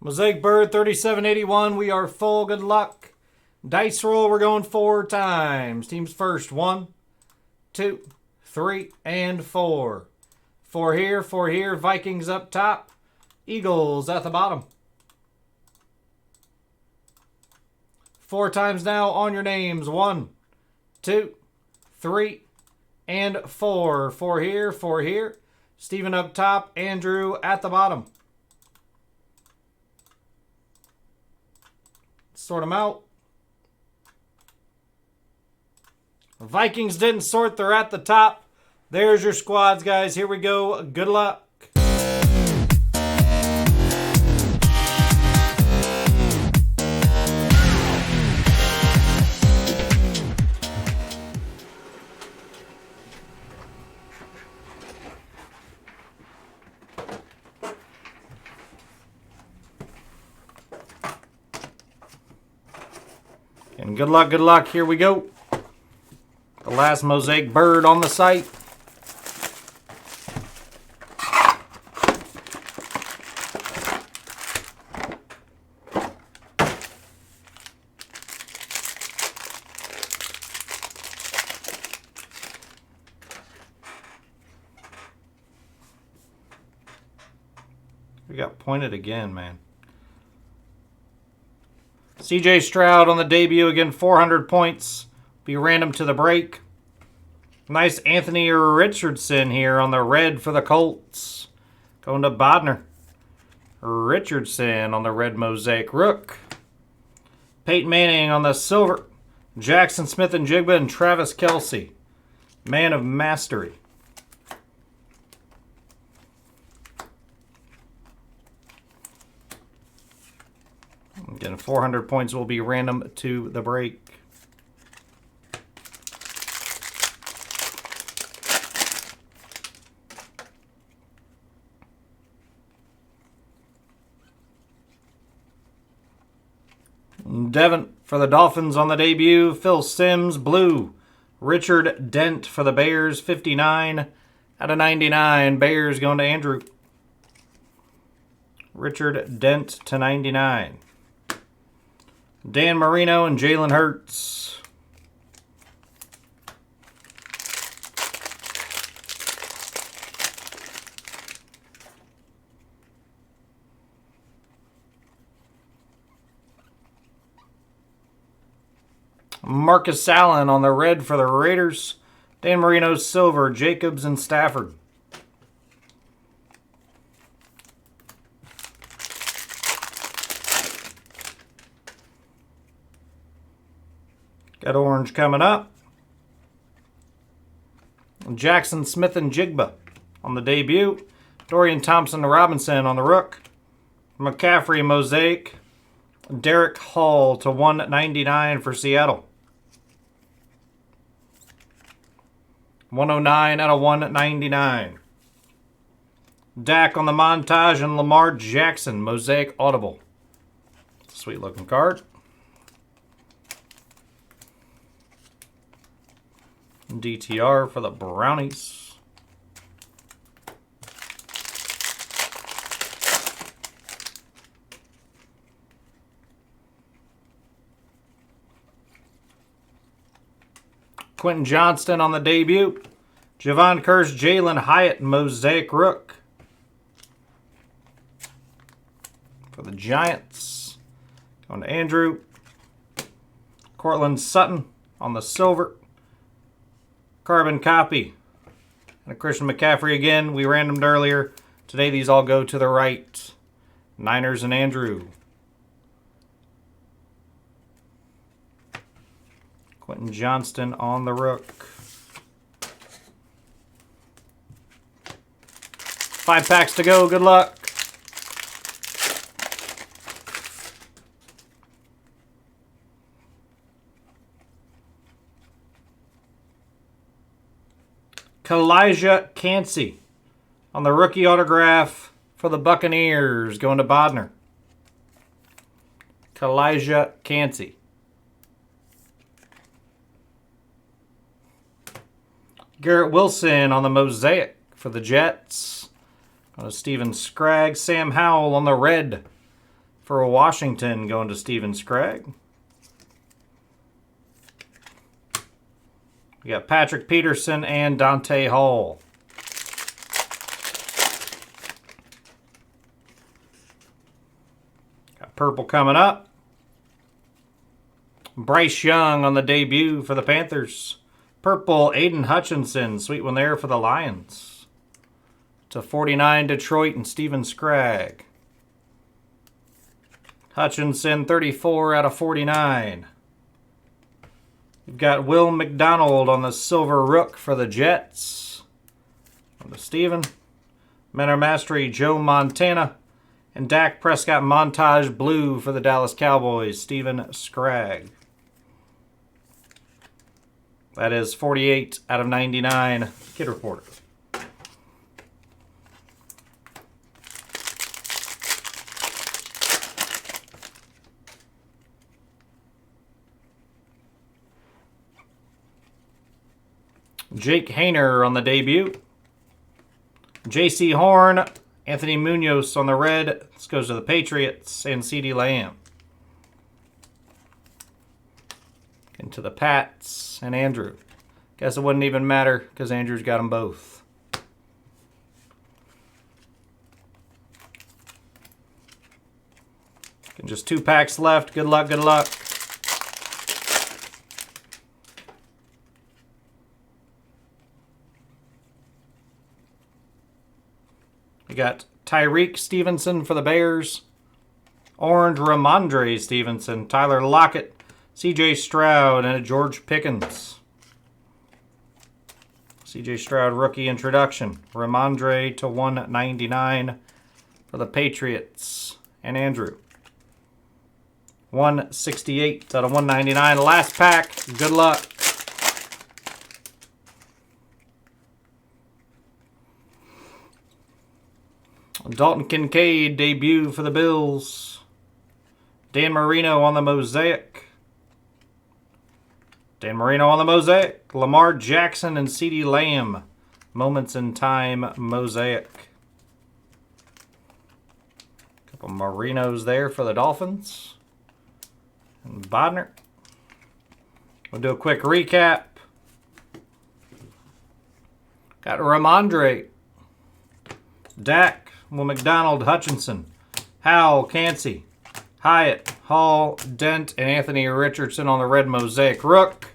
Mosaic Bird 3781. We are full. Good luck. Dice roll. We're going 4 times. Teams first. 1, 2, 3, and 4. 4 here, 4 here. Vikings up top. Eagles at the bottom. 4 times now on your names. 1, 2, 3, and 4. 4 here, 4 here. Stephen up top. Andrew at the bottom. Sort them out. Vikings didn't sort. They're at the top. There's your squads, guys. Here we go. Good luck. And good luck, good luck. Here we go. The last Mosaic Bird on the site. We got pointed again, man. CJ Stroud on the debut again, 400 points. Be random to the break. Nice Anthony Richardson here on the red for the Colts. Going to Bodner. Richardson on the red Mosaic Rook. Peyton Manning on the silver. Jackson Smith and Jigba and Travis Kelce. Man of Mastery. Again, 400 points will be random to the break. Devin for the Dolphins on the debut. Phil Simms, blue. Richard Dent for the Bears, 59 out of 99. Bears going to Andrew. Richard Dent to 99. Dan Marino and Jalen Hurts. Marcus Allen on the red for the Raiders. Dan Marino silver. Jacobs and Stafford. Got orange coming up. Jackson Smith and Jigba on the debut. Dorian Thompson-Robinson on the rook. McCaffrey Mosaic. Derek Hall to 199 for Seattle. 109 out of 199. Dak on the montage and Lamar Jackson Mosaic Audible. Sweet looking card. DTR for the Brownies. Quentin Johnston on the debut. Javon Curse, Jalen Hyatt, Mosaic Rook. For the Giants. Going to Andrew. Cortland Sutton on the silver. Carbon copy. And a Christian McCaffrey again. We randomed earlier. Today these all go to the right. Niners and Andrew. Quentin Johnston on the rook. 5 packs to go. Good luck. Kalijah Cansey on the rookie autograph for the Buccaneers. Going to Bodner. Kalijah Cansey. Garrett Wilson on the Mosaic for the Jets. Steven Scraggs. Sam Howell on the red For Washington, going to Steven Scragg. We got Patrick Peterson and Dante Hall. Got purple coming up. Bryce Young on the debut for the Panthers. Purple, Aiden Hutchinson. Sweet one there for the Lions. /49 Detroit and Steven Scragg. Hutchinson, 34 out of 49. You've got Will McDonald on the silver rook for the Jets. On the Steven. Menor Mastery, Joe Montana. And Dak Prescott montage blue for the Dallas Cowboys, Steven Scragg. That is 48 out of 99. Kid Reporter. Jake Haener on the debut. J.C. Horn, Anthony Munoz on the red. This goes to the Patriots and CeeDee Lamb. Into the Pats and Andrew. Guess it wouldn't even matter because Andrew's got them both. And just 2 packs left. Good luck, good luck. We got Tyreek Stevenson for the Bears. Orange Ramondre Stevenson. Tyler Lockett. C.J. Stroud and a George Pickens. C.J. Stroud rookie introduction. Ramondre /199 for the Patriots and Andrew. 168 out of 199. Last pack. Good luck. Dalton Kincaid debut for the Bills. Dan Marino on the Mosaic. Dan Marino on the Mosaic. Lamar Jackson and CeeDee Lamb. Moments in Time Mosaic. Couple Marinos there for the Dolphins. And Bodner. We'll do a quick recap. Got Ramondre. Dak. Will McDonald, Hutchinson. Howell, Cansey. Hyatt, Hall, Dent, and Anthony Richardson on the red Mosaic Rook.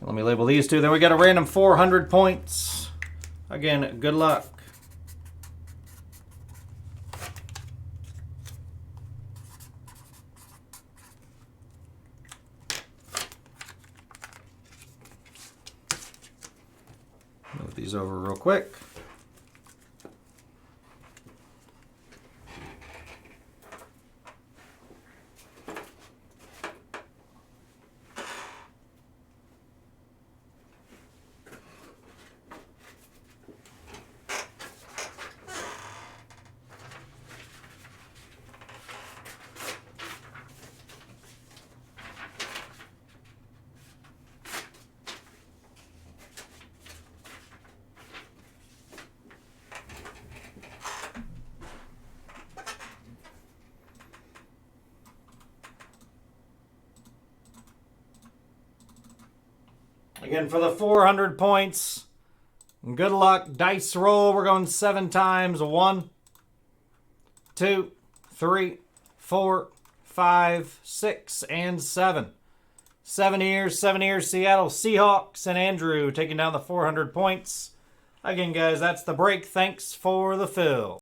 Let me label these two. Then we got a random 400 points. Again, good luck. Move these over real quick. Again, for the 400 points, good luck. Dice roll. We're going 7 times. 1, 2, 3, 4, 5, 6, and 7. 7 years, Seattle Seahawks, and Andrew taking down the 400 points. Again, guys, that's the break. Thanks for the fill.